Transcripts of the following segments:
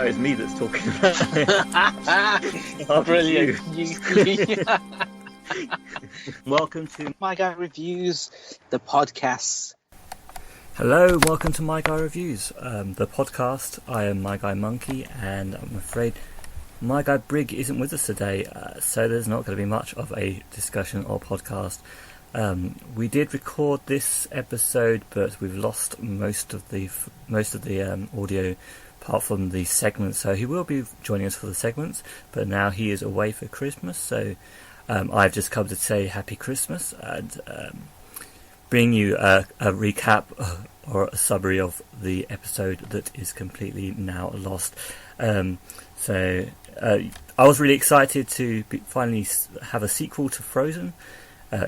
No, it's me that's talking about it. Brilliant. Welcome to My Guy Reviews, the podcast. Hello, welcome to My Guy Reviews, the podcast. I am My Guy Monkey, and I'm afraid My Guy Brig isn't with us today, so there's not going to be much of a discussion or podcast. We did record this episode, but we've lost most of the audio, apart from the segments. So he will be joining us for the segments, but now he is away for Christmas. So I've just come to say Happy Christmas and bring you a recap or a summary of the episode that is completely now lost. So I was really excited to finally have a sequel to Frozen.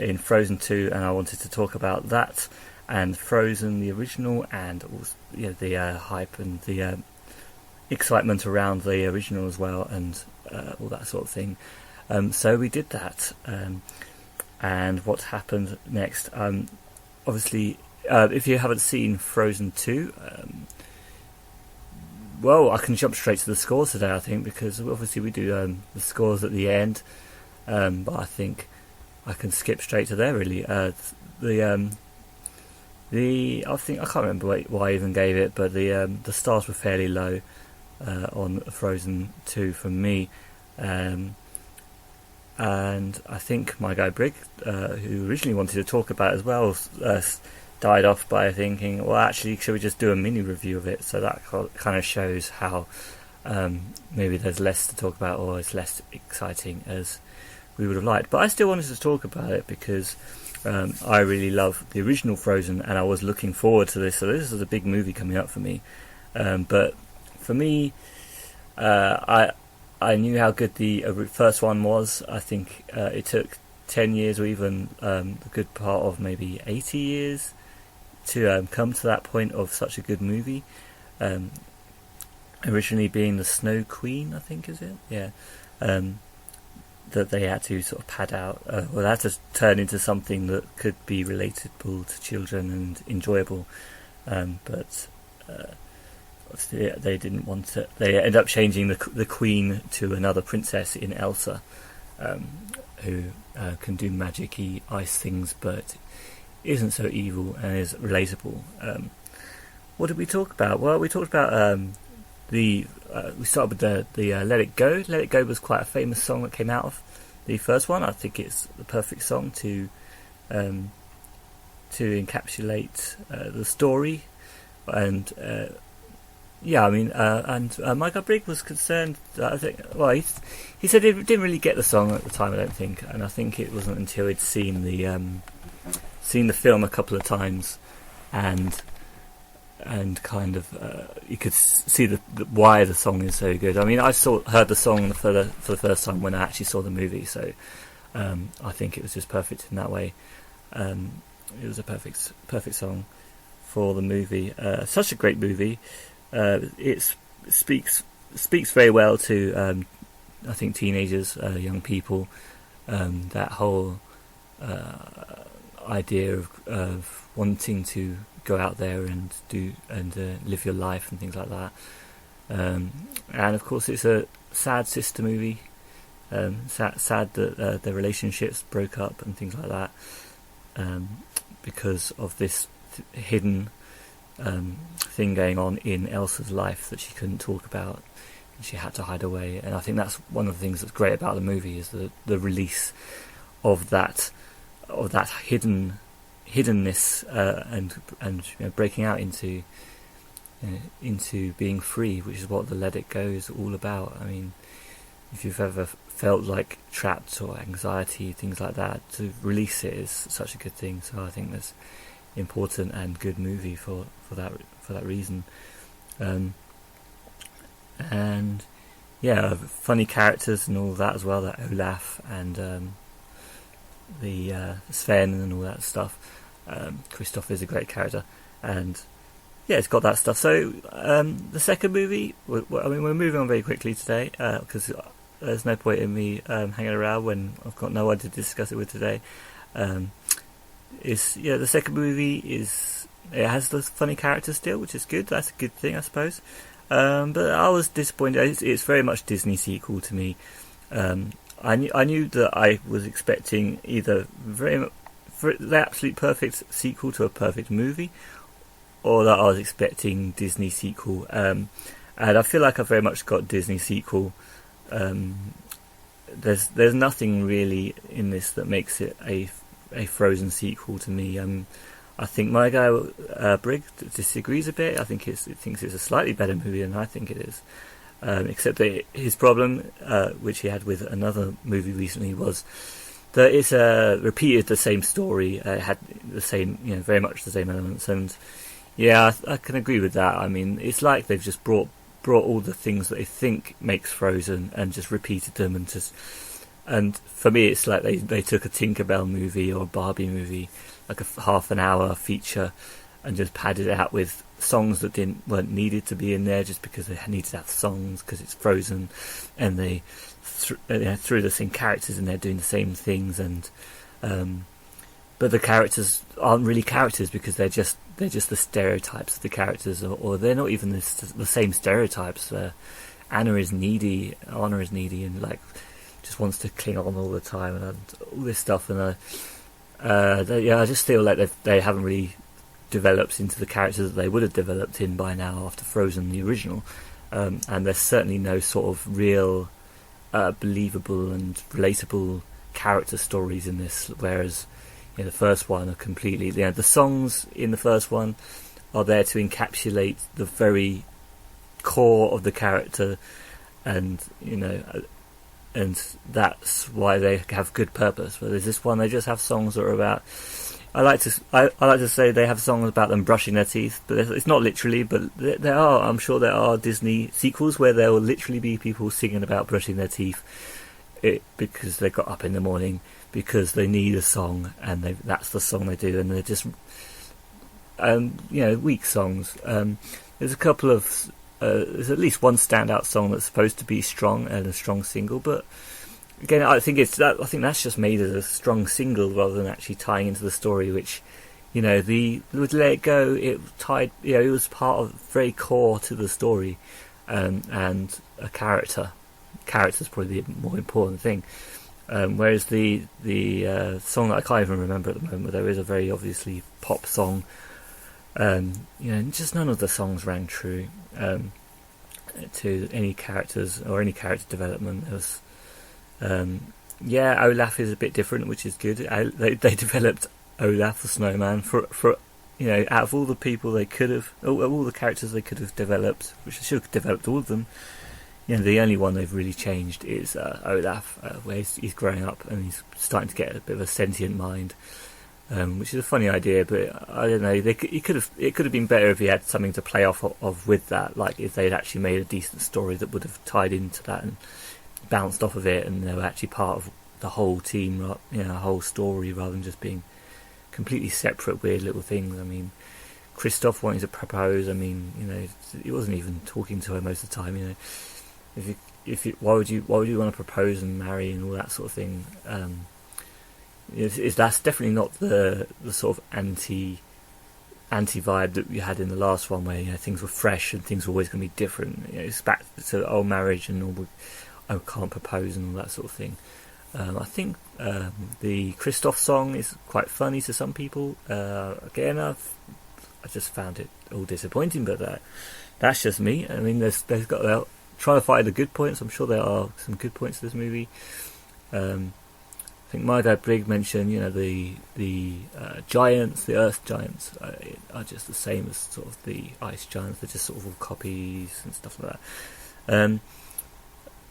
In Frozen 2, and I wanted to talk about that and Frozen the original, and also, the hype and the excitement around the original as well, and all that sort of thing. So we did that, and what happened next? Obviously, if you haven't seen Frozen 2, well, I can jump straight to the scores today, I think, because obviously we do the scores at the end, but I think I can skip straight to there. Really, I think I can't remember what I even gave it, but the stars were fairly low on Frozen 2 from me, and I think my guy Brig, who originally wanted to talk about it as well, died off by thinking, well, actually, should we just do a mini review of it? So that kind of shows how maybe there's less to talk about, or it's less exciting as we would have liked. But I still wanted to talk about it because I really love the original Frozen, and I was looking forward to this. So this is a big movie coming up for me. But for me, I knew how good the first one was. I think it took 10 years, or even a good part of maybe 80 years, to come to that point of such a good movie. Originally being the Snow Queen, I think, is it? Yeah. That they had to sort of pad out, or they had to turn into something that could be relatable to children and enjoyable, but obviously they didn't want to. They ended up changing the queen to another princess in Elsa, who can do magic-y ice things, but isn't so evil and is relatable. What did we talk about? Well, we talked about we started with the Let It Go. Let It Go was quite a famous song that came out of the first one. I think it's the perfect song to encapsulate the story, and my guy Brig was concerned that I think, well, he said he didn't really get the song at the time, I don't think, and I think it wasn't until he'd seen the film a couple of times and kind of you could see why the song is so good. I mean, I heard the song for the first time when I actually saw the movie, so I think it was just perfect in that way. It was a perfect song for the movie. Such a great movie. It speaks very well to I think teenagers, young people. That whole idea of wanting to go out there and live your life and things like that, and of course it's a sad sister movie, sad that their relationships broke up and things like that, because of this hidden thing going on in Elsa's life that she couldn't talk about, and she had to hide away. And I think that's one of the things that's great about the movie, is the release of that hiddenness, and breaking out into being free, which is what the Let It Go is all about. I mean, if you've ever felt like trapped or anxiety, things like that, to release it is such a good thing. So I think that's important and good movie for that reason. And yeah, funny characters and all that as well, that Olaf and the Sven and all that stuff. Kristoff is a great character, and yeah, it's got that stuff. So the second movie, we're moving on very quickly today, because there's no point in me hanging around when I've got no one to discuss it with today. The second movie it has the funny characters still, which is good. That's a good thing, I suppose. But I was disappointed. It's very much Disney sequel to me. I knew that I was expecting either the absolute perfect sequel to a perfect movie, or that I was expecting Disney sequel. And I feel like I've very much got Disney sequel. There's nothing really in this that makes it a Frozen sequel to me. I think my guy Brig disagrees a bit. I think he thinks it's a slightly better movie than I think it is. Except that his problem, which he had with another movie recently, was that it's repeated the same story. It had the same, very much the same elements. And yeah, I can agree with that. I mean, it's like they've just brought all the things that they think makes Frozen and just repeated them and for me it's like they took a Tinkerbell movie or a Barbie movie, like a half an hour feature, and just padded it out with songs that weren't needed to be in there just because they needed to have songs because it's Frozen, and they threw the same characters in there doing the same things, and but the characters aren't really characters because they're just the stereotypes of the characters, or they're not even the same stereotypes. Anna is needy, and like just wants to cling on all the time, and all this stuff. And I just feel like they haven't really developed into the characters that they would have developed in by now after Frozen the original. And there's certainly no sort of real believable and relatable character stories in this, whereas the first one are completely... the songs in the first one are there to encapsulate the very core of the character, and and that's why they have good purpose. Whereas this one, they just have songs that are about... I like to say they have songs about them brushing their teeth, but it's not literally. But I'm sure there are Disney sequels where there will literally be people singing about brushing their teeth, because they got up in the morning because they need a song, and that's the song they do, and they're just weak songs. There's a couple of there's at least one standout song that's supposed to be strong and a strong single, but again, I think that's just made as a strong single rather than actually tying into the story, which with Let It Go, it tied, it was part of very core to the story, and a character's probably the more important thing. Whereas the song that I can't even remember at the moment, there is a very obviously pop song. Just none of the songs rang true to any characters or any character development. It was, Olaf is a bit different, which is good. They developed Olaf the snowman for out of all the people they could have, all the characters they could have developed, which they should have developed all of them. The only one they've really changed is Olaf, where he's growing up and he's starting to get a bit of a sentient mind, which is a funny idea. But I don't know. It could have been better if he had something to play off of with that. Like if they'd actually made a decent story that would have tied into that and bounced off of it, and they were actually part of the whole team, a whole story, rather than just being completely separate, weird little things. I mean, Kristoff wanting to propose. I mean, he wasn't even talking to her most of the time. Why would you want to propose and marry and all that sort of thing? That's definitely not the sort of anti vibe that we had in the last one, where things were fresh and things were always going to be different. It's back to old marriage and all. I can't propose and all that sort of thing. I think the Kristoff song is quite funny to some people. Again, I just found it all disappointing, but that's just me. I mean, they've got trying to find the good points. I'm sure there are some good points to this movie. I think my guy Brig mentioned, the giants, the earth giants, are just the same as sort of the ice giants. They're just sort of all copies and stuff like that.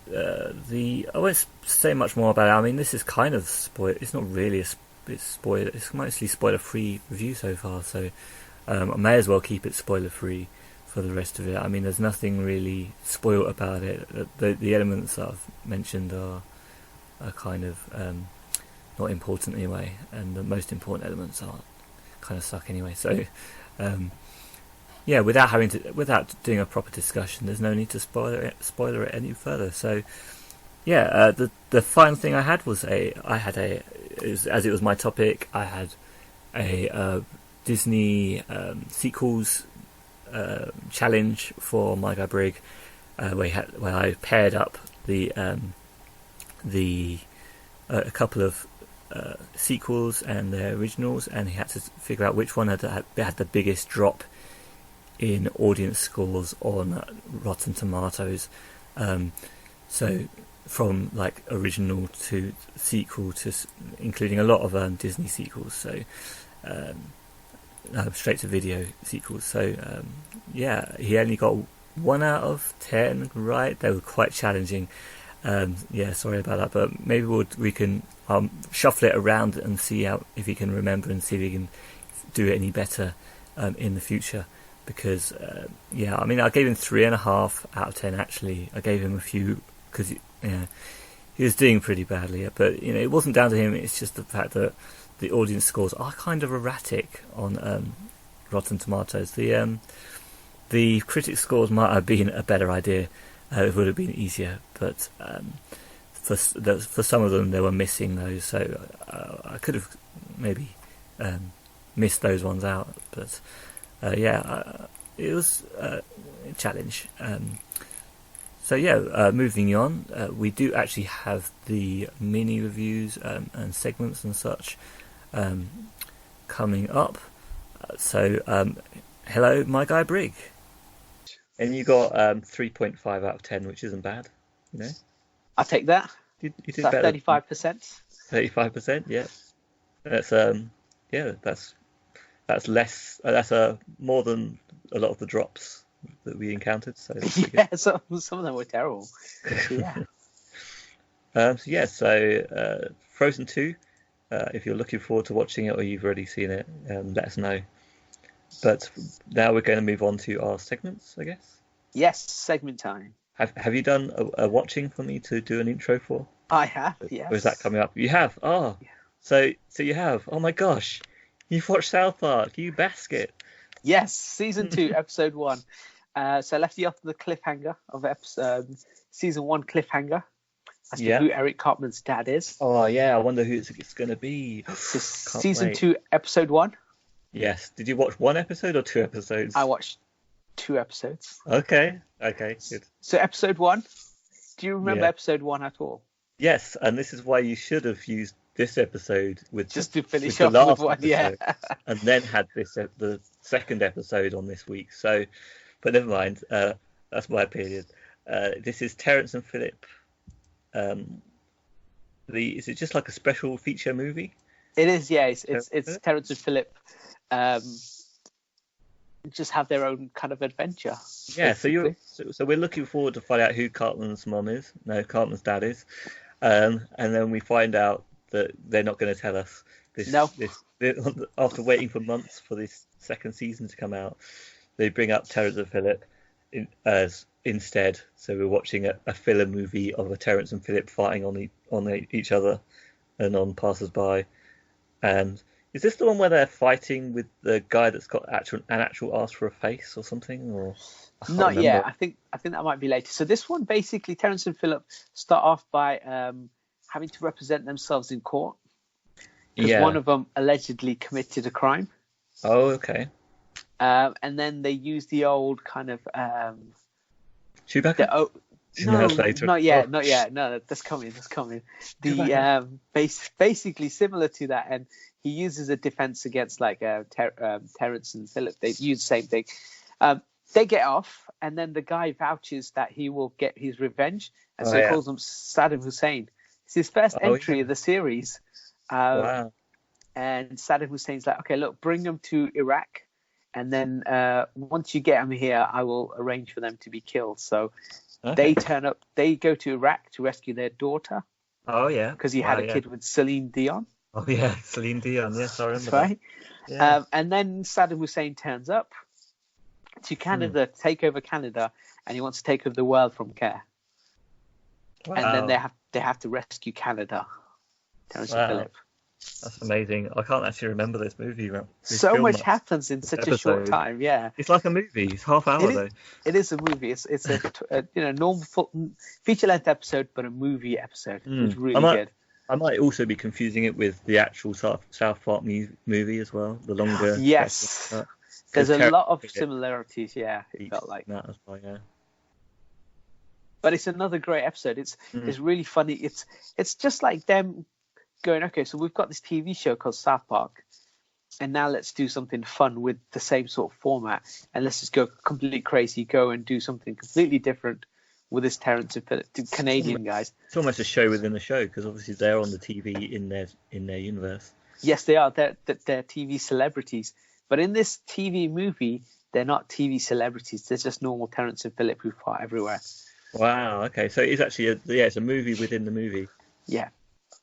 I won't say much more about it. I mean, this is kind of spoiler. It's not really it's spoiler. It's mostly spoiler-free review so far. So I may as well keep it spoiler-free for the rest of it. I mean, there's nothing really spoiled about it. The elements that I've mentioned are kind of not important anyway, and the most important elements are kind of suck anyway. So without doing a proper discussion, there's no need to spoiler it any further. So the final thing I had was as it was my topic, I had a Disney sequels challenge for My Guy Brig, where I paired up a couple of sequels and their originals, and he had to figure out which one had the biggest drop in audience scores on Rotten Tomatoes. So from like original to sequel to including a lot of Disney sequels, so straight to video sequels. So he only got 1 out of 10 right. They were quite challenging. Sorry about that, but maybe we can shuffle it around and see if he can remember and see if he can do it any better in the future. Because I gave him 3.5 out of 10. Actually, I gave him a few because he was doing pretty badly. But it wasn't down to him. It's just the fact that the audience scores are kind of erratic on Rotten Tomatoes. The critic scores might have been a better idea. It would have been easier, but for some of them they were missing those, so I could have maybe missed those ones out. But it was a challenge. Moving on, we do actually have the mini reviews and segments and such coming up. Hello, My Guy Brig. And you got 3.5 out of 10, which isn't bad, I'll take that. You did That's better. 35%. 35%, yeah. That's less. That's more than a lot of the drops that we encountered. So some of them were terrible. Frozen 2. If you're looking forward to watching it or you've already seen it, let us know. But now we're going to move on to our segments, I guess. Yes, segment time. Have you done a watching for me to do an intro for? I have, yes. Or is that coming up? You have? Oh, yeah. So you have. Oh my gosh. You've watched South Park, you basket. Yes, season 2, episode 1. So I left you off the cliffhanger of season 1 cliffhanger as to who Eric Cartman's dad is. Oh yeah, I wonder who it's going to be. Season 2, episode 1. Yes. Did you watch 1 episode or 2 episodes? I watched 2 episodes. Okay, good. So episode 1, do you remember episode 1 at all? Yes, and this is why you should have used this episode with just to finish off with one, and then had the second episode on this week. So, but never mind. That's my opinion. This is Terrence and Phillip. Is it just like a special feature movie? It is, yeah. It's Terrence and Phillip just have their own kind of adventure. Yeah, so we're looking forward to find out who Cartman's dad is, and then we find out that they're not going to tell us this. After waiting for months for this second season to come out, they bring up Terrence and Phillip instead. So we're watching a filler movie of a Terrence and Phillip fighting on each other and on passers-by. And is this the one where they're fighting with the guy that's got an actual ask for a face or something? Or not yet. I think that might be later. So this one, basically, Terrence and Phillip start off by having to represent themselves in court because one of them allegedly committed a crime. Oh, okay. And then they use the old kind of Chewbacca. Not yet. No, that's coming. The basically similar to that, and he uses a defense against like Terrence and Phillip. They use the same thing. They get off, and then the guy vouches that he will get his revenge, and so he calls him Saddam Hussein. It's his first entry of the series. Wow. And Saddam Hussein's like, okay, look, bring them to Iraq, and then once you get them here, I will arrange for them to be killed. So they turn up. They go to Iraq to rescue their daughter. Oh yeah, because he had a kid with Celine Dion. Oh yeah, Celine Dion. Yes, I remember. That's right. That. Yeah. And then Saddam Hussein turns up to Canada, take over Canada, and he wants to take over the world from Care. Wow. And then they have to rescue Canada. Terrence and Phillip. That's amazing. I can't actually remember this movie. So much happens in such a short time. Yeah, it's like a movie. It's half hour though. It is a movie. It's a normal feature length episode, but a movie episode. It's really good. I might also be confusing it with the actual South Park movie as well. The longer. Yes. There's a lot of similarities. Yeah, it felt like that as well. Yeah. But it's another great episode. It's really funny. It's just like them going, okay, so we've got this TV show called South Park, and now let's do something fun with the same sort of format, and let's just go completely crazy, go and do something completely different with this Terrence and Phillip, the Canadian guys. It's almost a show within a show, because obviously they're on the TV in their universe. Yes, they are. They're TV celebrities. But in this TV movie, they're not TV celebrities. They're just normal Terrence and Phillip who fart everywhere. Wow. Okay. So it's actually it's a movie within the movie. Yeah.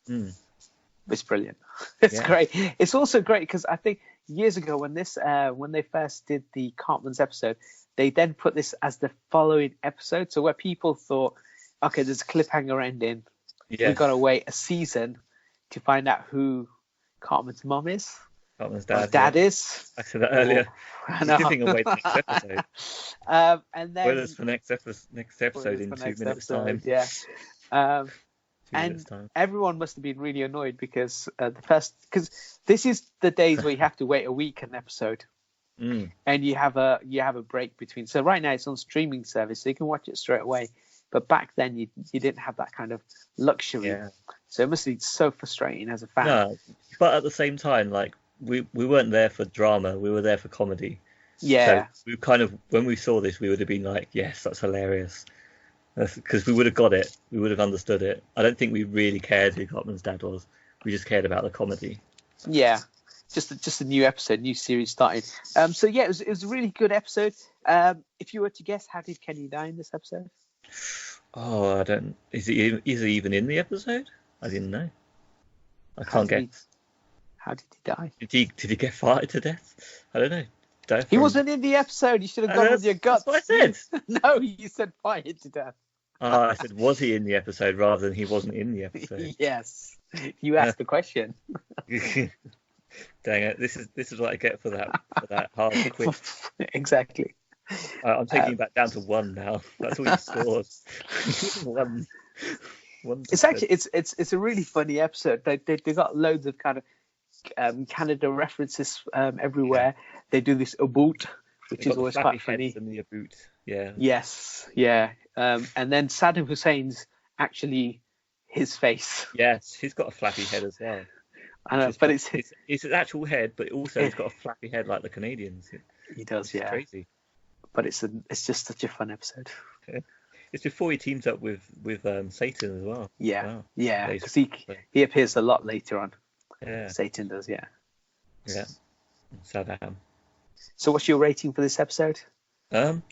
It's brilliant. It's great. It's also great because I think years ago when they first did the Cartman's episode, they then put this as the following episode. So where people thought, okay, there's a cliffhanger ending. Yes. We've got to wait a season to find out who Cartman's mum is. Cartman's dad is. I said that earlier. I know. Giving away the next episode. And then spoilers for next episode in 2 minutes time. Yeah. And everyone must have been really annoyed because this is the days where you have to wait a week an episode, and you have a break between. So right now it's on streaming service, so you can watch it straight away. But back then you didn't have that kind of luxury. Yeah. So it must be so frustrating as a fan. No, but at the same time, like we weren't there for drama; we were there for comedy. Yeah. So we kind of, when we saw this, we would have been like, "Yes, that's hilarious," because we would have got it. We would have understood it. I don't think we really cared who Cartman's dad was. We just cared about the comedy. Yeah. Just a new episode, new series starting. So yeah, it was a really good episode. If you were to guess, how did Kenny die in this episode? Oh, I don't. Is he even in the episode? I didn't know. I can't guess. How did he die? Did he get fired to death? I don't know. He wasn't in the episode. You should have gone with your guts. That's what I said. No, you said fired to death. I said, was he in the episode rather than he wasn't in the episode? Yes. You asked the question. Dang it! This is what I get for that hard quiz. Exactly. I'm taking back down to 1 now. That's all you scored. one. It's actually it's a really funny episode. They got loads of kind of Canada references everywhere. Yeah. They do this aboot, which is always quite funny. And the aboot. Yeah. Yes. Yeah. And then Saddam Hussein's actually his face. Yes, he's got a flappy head as well. I know, but it's his actual head, but also he's got a flappy head like the Canadians. He does, yeah. Crazy. But it's just such a fun episode. Okay. It's before he teams up with Satan as well. Yeah, wow. Yeah, because he appears a lot later on. Yeah, Satan does, yeah. Yeah, Saddam. So, what's your rating for this episode? I'm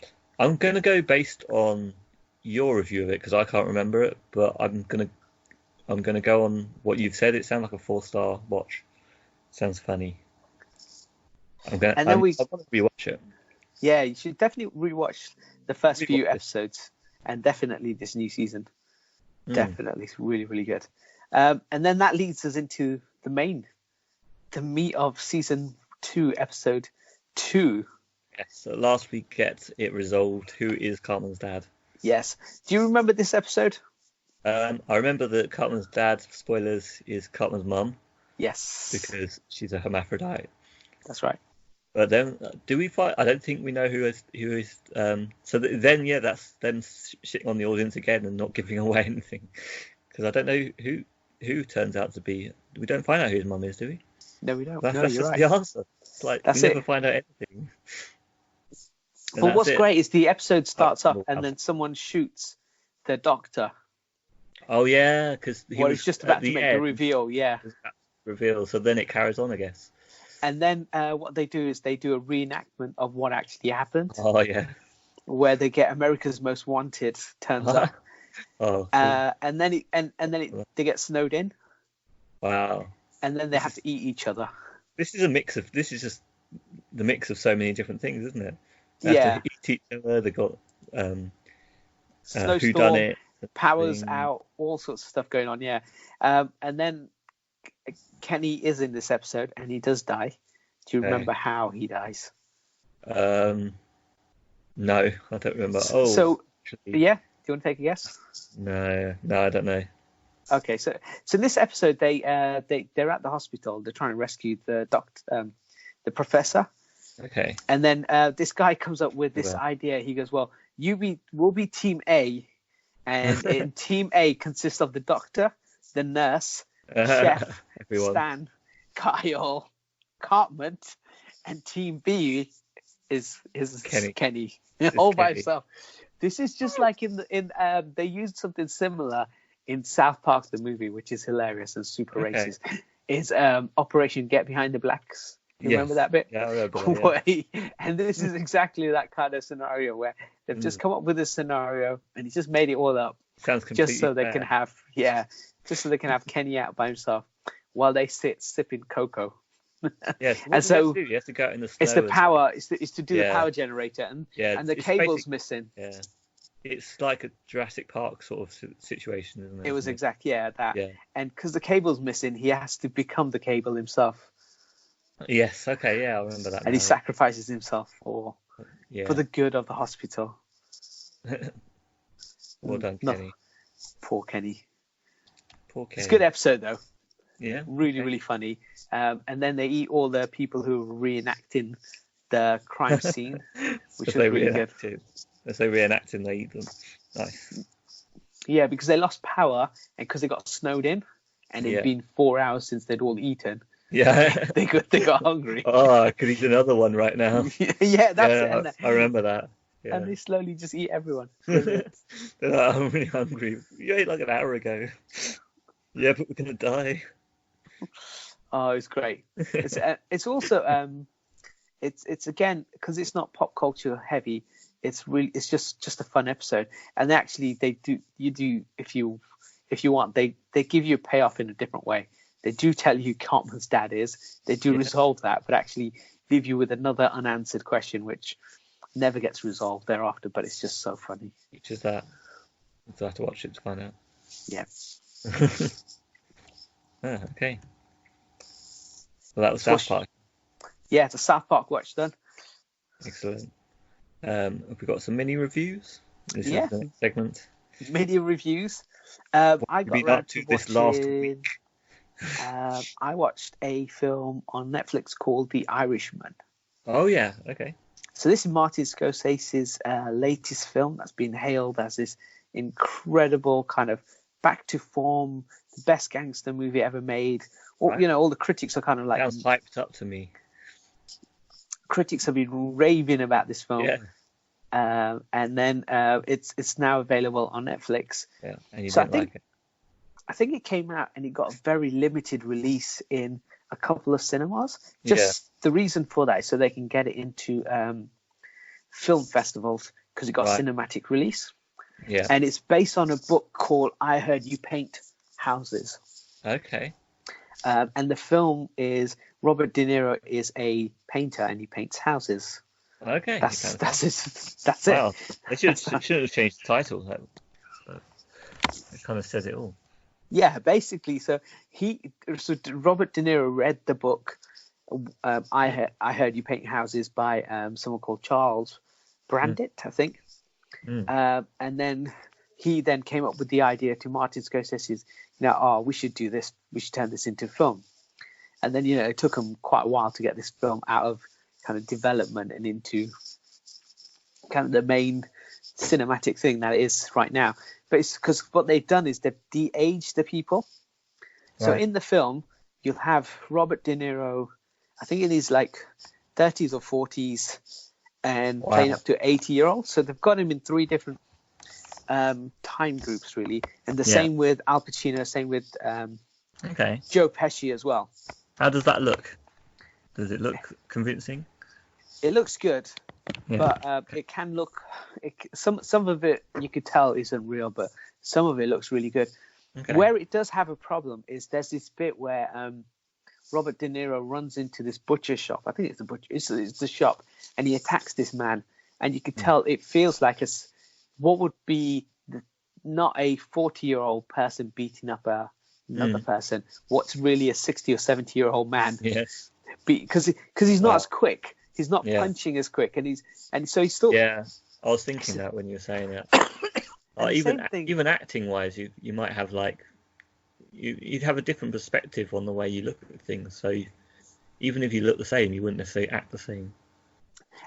gonna go based on your review of it because I can't remember it, but I'm gonna go on what you've said. It sounds like a 4-star watch. Sounds funny. I want to rewatch it. Yeah, you should definitely rewatch the first few episodes, and definitely this new season. Definitely, it's really, really good. And then that leads us into the meat of season 2, episode 2. Yes. So last week, get it resolved. Who is Cartman's dad? Yes. Do you remember this episode? I remember that Cartman's dad, spoilers, is Cartman's mum. Yes. Because she's a hermaphrodite. That's right. But then, do we find? I don't think we know who is. Then that's them shitting on the audience again and not giving away anything. Because I don't know who turns out to be. We don't find out who his mum is, do we? No, we don't. That's you're just right. the answer. It's like we never find out anything. But what's great is the episode starts up and then someone shoots the doctor. Oh yeah, because he's just about to make the reveal. Yeah. Reveal. So then it carries on, I guess. And then what they do is they do a reenactment of what actually happened. Oh yeah. Where they get America's Most Wanted turns up. Oh. Cool. And then they get snowed in. Wow. And then they have to eat each other. This is just the mix of so many different things, isn't it? They have to eat each other. They got Snowstorm, powers out, all sorts of stuff going on. Yeah. And then Kenny is in this episode and he does die. Do you remember how he dies? No, I don't remember. Yeah, do you want to take a guess? No, I don't know. Okay, so in this episode, they're at the hospital. They're trying to rescue the doctor, the professor, Okay. And then this guy comes up with this idea. He goes, well, we'll be team A. And in team A consists of the doctor, the nurse, chef, Stan, Kyle, Cartman, and team B is Kenny. All by himself. This is just like they used something similar in South Park the movie, which is hilarious and super racist. Is Operation Get Behind the Blacks. You remember that bit? Yeah, I remember that, yeah. And this is exactly that kind of scenario where they've just come up with a scenario and he just made it all up. Sounds completely just so they can have Kenny out by himself while they sit sipping cocoa. Yes, and so you have to go out in the snow. It's the power. It's to do the power generator, and the cable's missing. Yeah, it's like a Jurassic Park sort of situation, isn't it? It was exactly that. Yeah. And because the cable's missing, he has to become the cable himself. Yes. Okay. Yeah, I remember that. And he sacrifices himself for the good of the hospital. Well done, Kenny. Poor Kenny. Poor Kenny. It's a good episode though. Yeah. Really funny. And then they eat all the people who are reenacting the crime scene, which was really good. As they reenacting, they eat them. Nice. Yeah, because they lost power and because they got snowed in, and it'd been 4 hours since they'd all eaten. Yeah. they got hungry. Oh, I could eat another one right now. Yeah, that's it. I remember that. Yeah. And they slowly just eat everyone. They're like, I'm really hungry. You ate like an hour ago. Yeah, but we're gonna die. Oh, it's great. It's also it's again, because it's not pop culture heavy. It's just a fun episode. And actually, if you want, they give you a payoff in a different way. They do tell you who Cartman's dad is. They do resolve that, but actually leave you with another unanswered question, which never gets resolved thereafter. But it's just so funny. Which is that? So I have to watch it to find out. Yeah. Okay. Well, that was South Park. Yeah, it's a South Park watch done. Excellent. Have we got some mini reviews? This is the next segment. Mini reviews. I got around to this last week. I watched a film on Netflix called The Irishman. Oh yeah, okay. So this is Martin Scorsese's latest film that's been hailed as this incredible kind of back to form, the best gangster movie ever made. All the critics are kind of like... Sounds hyped up to me. Critics have been raving about this film. Yeah. And then it's now available on Netflix. Yeah, and you didn't like it. I think it came out and it got a very limited release in a couple of cinemas. The reason for that is so they can get it into film festivals because it got cinematic release. Yeah. And it's based on a book called I Heard You Paint Houses. Okay. And the film is Robert De Niro is a painter and he paints houses. Okay. That's wow. it. They should have changed the title. It kind of says it all. Yeah, basically. So Robert De Niro read the book I Heard You Paint Houses by someone called Charles Brandit, I think. And then he came up with the idea to Martin Scorsese's, we should do this. We should turn this into film. And then, it took him quite a while to get this film out of kind of development and into kind of the main cinematic thing that it is right now. But it's because what they've done is they've de-aged the people. So in the film, you'll have Robert De Niro, I think in his like 30s or 40s, and playing up to 80-year-olds. So they've got him in three different time groups, really. And the same with Al Pacino, same with Joe Pesci as well. How does that look? Does it look convincing? It looks good, but it can look... some of it you could tell isn't real, but some of it looks really good. Okay. Where it does have a problem is there's this bit where Robert De Niro runs into this butcher shop. I think it's the butcher. It's the shop, and he attacks this man, and you could tell it feels like what would be not a 40-year-old person beating up another person. What's really a 60 or 70-year-old man? Yes. Because he's not as quick. He's not punching as quick, and so he's still. Yeah, I was thinking that when you were saying it. Even acting wise, you might have like you'd have a different perspective on the way you look at things. So even if you look the same, you wouldn't necessarily act the same.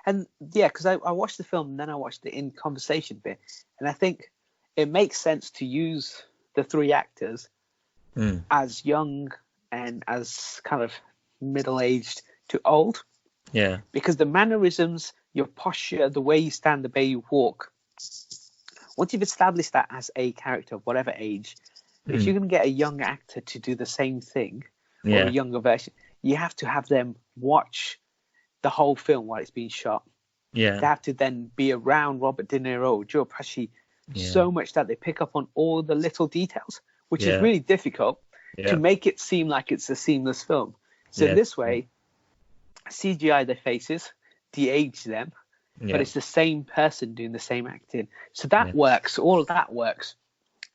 And yeah, because I watched the film and then I watched the in conversation bit, and I think it makes sense to use the three actors as young and as kind of middle-aged to old. Yeah. Because the mannerisms, your posture, the way you stand, the way you walk, once you've established that as a character of whatever age, if you're going to get a young actor to do the same thing, or a younger version, you have to have them watch the whole film while it's being shot. Yeah. They have to then be around Robert De Niro or Joe Pesci so much that they pick up on all the little details, which is really difficult to make it seem like it's a seamless film. So this way, CGI their faces, de-age them, but it's the same person doing the same acting. So that works. All of that works.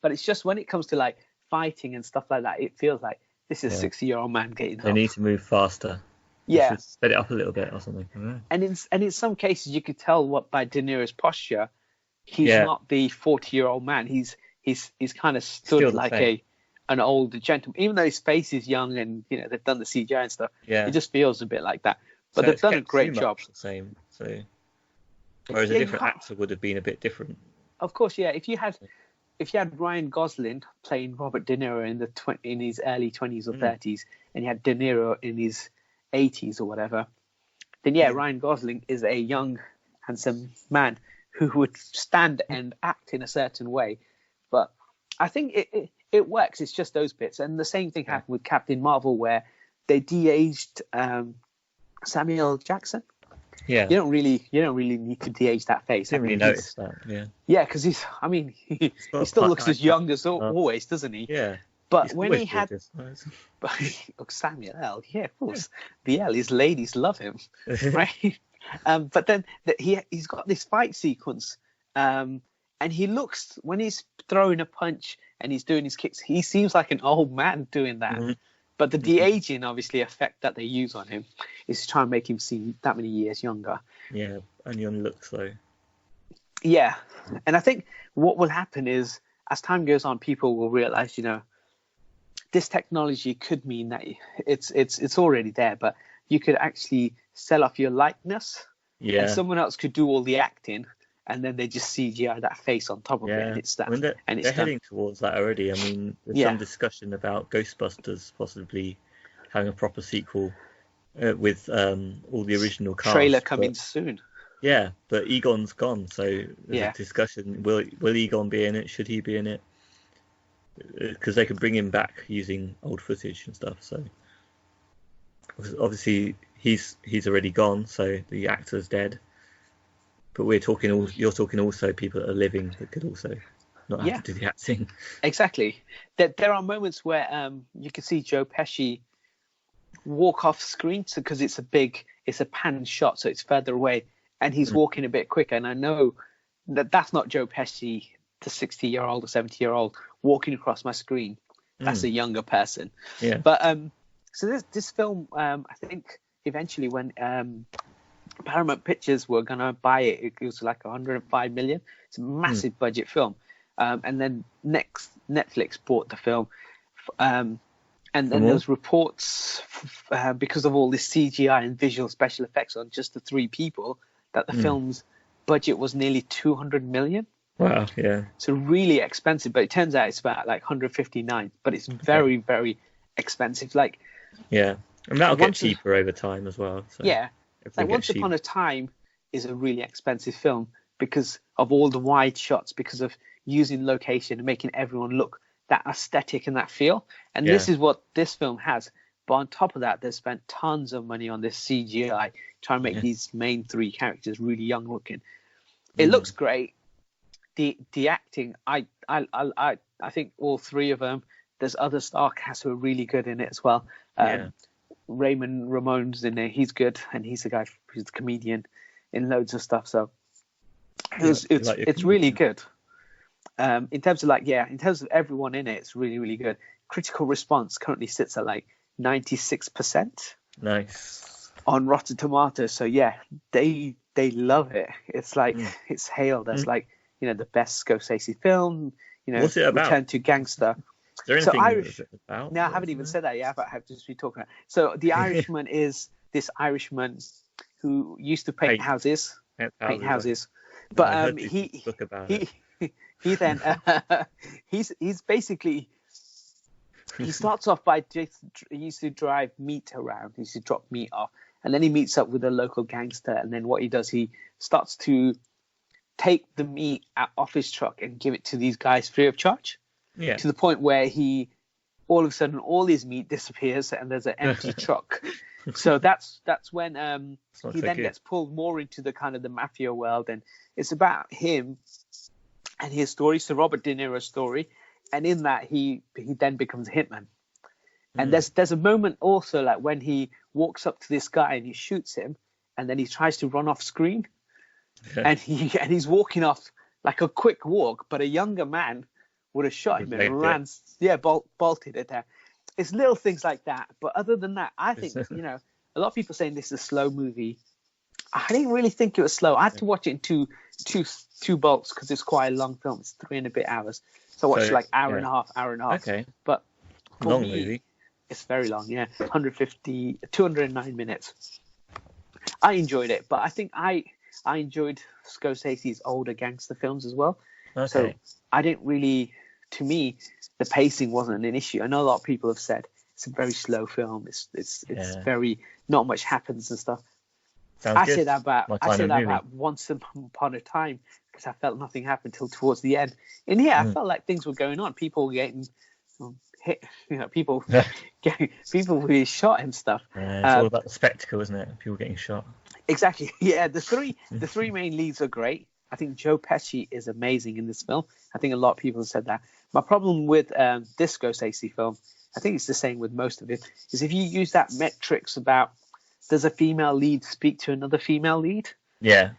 But it's just when it comes to like fighting and stuff like that, it feels like this is a 60-year-old man getting They need to move faster. Yeah. Should sped it up a little bit or something. And in some cases, you could tell what by De Niro's posture, he's not the 40-year-old man. He's kind of stood like an older gentleman, even though his face is young and they've done the CGI and stuff. Yeah, it just feels a bit like that. But so they've done a great job. The same. So whereas a different actor would have been a bit different. Of course, yeah. If you had Ryan Gosling playing Robert De Niro in his early 20s or 30s, and you had De Niro in his 80s or whatever, then Ryan Gosling is a young, handsome man who would stand and act in a certain way. But I think it works. It's just those bits. And the same thing happened with Captain Marvel, where they de-aged Samuel Jackson. Yeah, you don't really need to de-age that face. I didn't really notice that. Yeah, because he still looks as young as always, doesn't he? Yeah. But when he had, Samuel L, of course, the L, his ladies love him, right? But then he's got this fight sequence, and he looks, when he's throwing a punch and he's doing his kicks, he seems like an old man doing that. But the de-aging, obviously, effect that they use on him is to try and make him seem that many years younger. Yeah, and young looks though. Yeah, and I think what will happen is, as time goes on, people will realize, this technology could mean that it's already there, but you could actually sell off your likeness, and someone else could do all the acting, and then they just CGI that face on top of it, and it's that. They're heading towards that already. I mean, there's some discussion about Ghostbusters possibly having a proper sequel with all the original cast. Trailer coming soon. Yeah, but Egon's gone, so there's a discussion. Will Egon be in it? Should he be in it? Because they could bring him back using old footage and stuff. So obviously he's already gone, so the actor's dead. But you're talking also people that are living that could also not have to do the acting. Exactly. There are moments where you can see Joe Pesci walk off screen, because it's a pan shot, so it's further away, and he's walking a bit quicker. And I know that's not Joe Pesci, the 60-year-old or 70-year-old walking across my screen. That's a younger person. Yeah. But so this film, I think eventually when Paramount Pictures were gonna buy it, it was like 105 million. It's a massive budget film, and then Netflix bought the film, and then there's reports because of all this CGI and visual special effects on just the three people, that the film's budget was nearly 200 million. Wow, yeah. So really expensive, but it turns out it's about like 159, but it's very, very expensive. Like, yeah, and that'll get cheaper over time as well. So like Once Upon a Time is a really expensive film because of all the wide shots, because of using location and making everyone look that aesthetic and that feel. And this is what this film has. But on top of that, they've spent tons of money on this CGI trying to make these main three characters really young looking. It looks great. The acting, I think all three of them. There's other star casts who are really good in it as well. Raymond Ramon's in there. He's good, and he's a guy who's a comedian in loads of stuff. So it's really good. In terms of everyone in it, it's really, really good. Critical response currently sits at like 96%. Nice. On Rotten Tomatoes. So they love it. It's like it's hailed as like, the best Scorsese film. What's it about? Return to Gangster. Is there anything Irish? About? No, I haven't even said that yet. But I have to just be talking about. So The Irishman is this Irishman. who used to paint houses. Paint houses. I But heard this book about it. he then he's basically he starts off by he used to drive meat around. He used to drop meat off, and then he meets up with a local gangster. And then what he does, he starts to take the meat off his truck and give it to these guys free of charge. Yeah. To the point where he, all of a sudden, all his meat disappears and there's an empty truck. So that's when he then gets pulled more into the kind of the mafia world, and it's about him and his story. So Robert De Niro's story, and in that he then becomes a hitman. And there's a moment also like when he walks up to this guy and he shoots him, and then he tries to run off screen, and he's walking off like a quick walk, but a younger man would have shot him and ran, bolted it there. It's little things like that. But other than that, I think, a lot of people saying this is a slow movie. I didn't really think it was slow. I had to watch it in two bulks because it's quite a long film. It's 3 and a bit hours. So I watched like hour and a half. Okay. But for long me, movie. It's very long, 209 minutes. I enjoyed it, but I think I enjoyed Scorsese's older gangster films as well. Okay. So I didn't really, to me, the pacing wasn't an issue. I know a lot of people have said it's a very slow film. It's very, not much happens and stuff. I say that about Once Upon a Time because I felt nothing happened till towards the end. And I felt like things were going on. People were getting hit, people were shot and stuff. It's all about the spectacle, isn't it? People getting shot. Exactly. Yeah, the three main leads are great. I think Joe Pesci is amazing in this film. I think a lot of people have said that. My problem with this Scorsese film, I think it's the same with most of it, is if you use that metrics about does a female lead speak to another female lead? Yeah,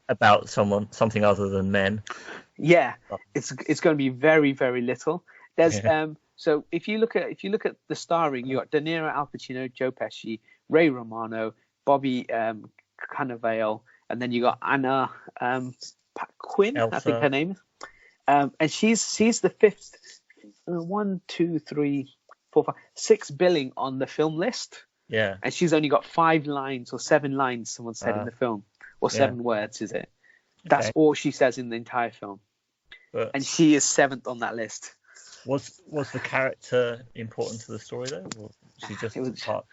about something other than men. Yeah, it's going to be very, very little. There's so if you look at the starring, you got De Niro, Al Pacino, Joe Pesci, Ray Romano, Bobby Cannavale, and then you got Anna Quinn, Elsa. I think her name is, and she's the fifth, 1, 2, 3, 4, 5, 6 billing on the film list. Yeah, and she's only got 5 lines or 7 lines. Someone said in the film, or 7 words, is it? That's all she says in the entire film, and she is 7th on that list. Was the character important to the story though, or she just part?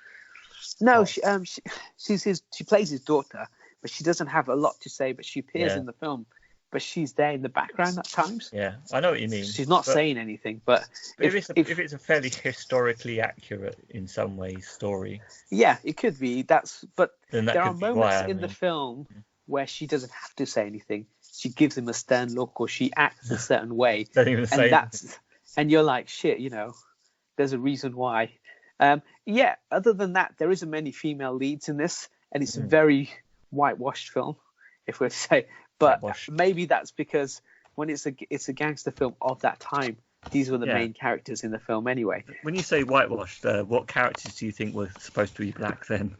No, she plays his daughter, but she doesn't have a lot to say. But she appears in the film, but she's there in the background at times. Yeah, I know what you mean. She's not saying anything, but if it's a fairly historically accurate in some ways story, yeah, it could be. But there are moments in the film where she doesn't have to say anything. She gives him a stern look, or she acts a certain way, and you're like, shit, there's a reason why. Other than that, there isn't many female leads in this, and it's a very whitewashed film, if we're to say. But maybe that's because when it's a gangster film of that time, these were the main characters in the film anyway. When you say whitewashed, what characters do you think were supposed to be black then?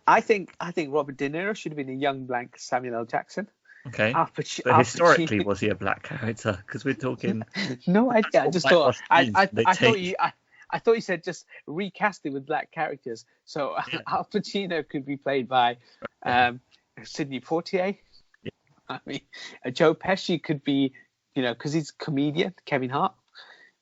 I think Robert De Niro should have been a young black Samuel L. Jackson. Okay. But historically, was he a black character? Because we're talking. No idea. I just thought. I thought you said just recast it with black characters. So Al Pacino could be played by Sidney Poitier. Yeah. I mean, Joe Pesci could be, because he's a comedian, Kevin Hart.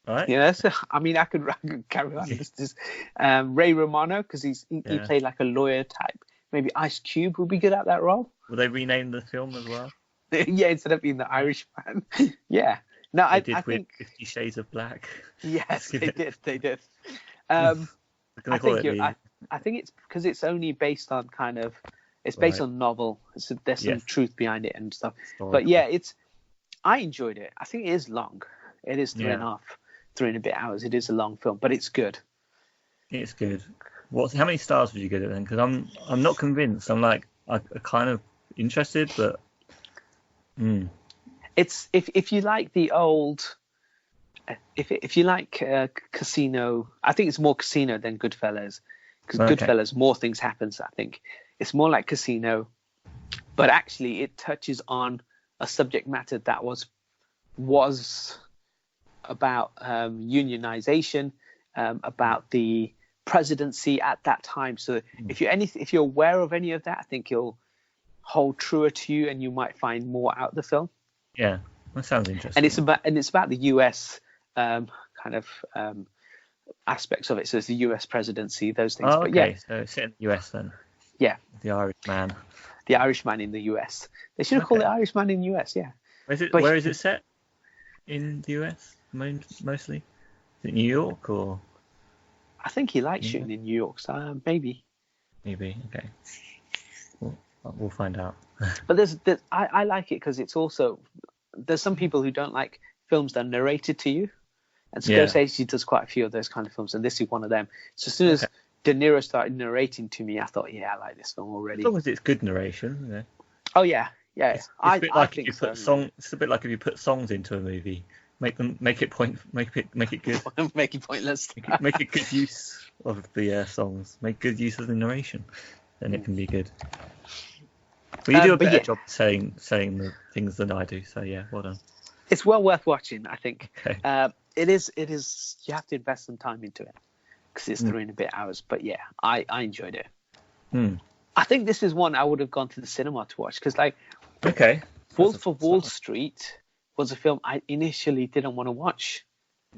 All right. So I mean, I could carry on. Ray Romano, because he played like a lawyer type. Maybe Ice Cube would be good at that role. Will they rename the film as well? Yeah, instead of being the Irishman. Yeah. No, I think 50 Shades of Black. Yes, they did. I think it's because it's only based on it's based on novel. There's some truth behind it and stuff. But I enjoyed it. I think it is long. It is 3 and a bit hours. It is a long film, but it's good. It's good. How many stars would you give it then? Because I'm not convinced. I'm kind of interested, but. It's if you like the old, if you like Casino, I think it's more Casino than Goodfellas, because Goodfellas more things happens. I think it's more like Casino, but actually it touches on a subject matter that was about unionization, about the presidency at that time. So if you're aware of any of that, I think you'll hold truer to you, and you might find more out of the film. Yeah, that sounds interesting. And it's about the U.S. Kind of aspects of it. So it's the U.S. presidency, those things. Oh, okay. But yeah, So it's set in the US then. Yeah, The Irishman. The Irishman in the US. They should have called it Irishman in the US. Yeah. Where is it set in the US mostly? Is it New York or? I think he likes shooting in New York, so maybe. Maybe, okay. We'll find out. But I like it because it's also, there's some people who don't like films that are narrated to you, and Scorsese does quite a few of those kind of films, and this is one of them. So as soon as De Niro started narrating to me, I thought, yeah, I like this film already. As long as it's good narration, you know. Oh yeah. It's a bit like if you put it's a bit like if you put songs into a movie, make it good. Make it pointless. make it good use of the songs. Make good use of the narration, then it can be good. But you do a better job saying the things than I do. So yeah, well done. It's well worth watching, I think. Okay. It is. You have to invest some time into it because it's 3 and a bit hours. But yeah, I enjoyed it. I think this is one I would have gone to the cinema to watch because, like, Wolf of Wall Street was a film I initially didn't want to watch.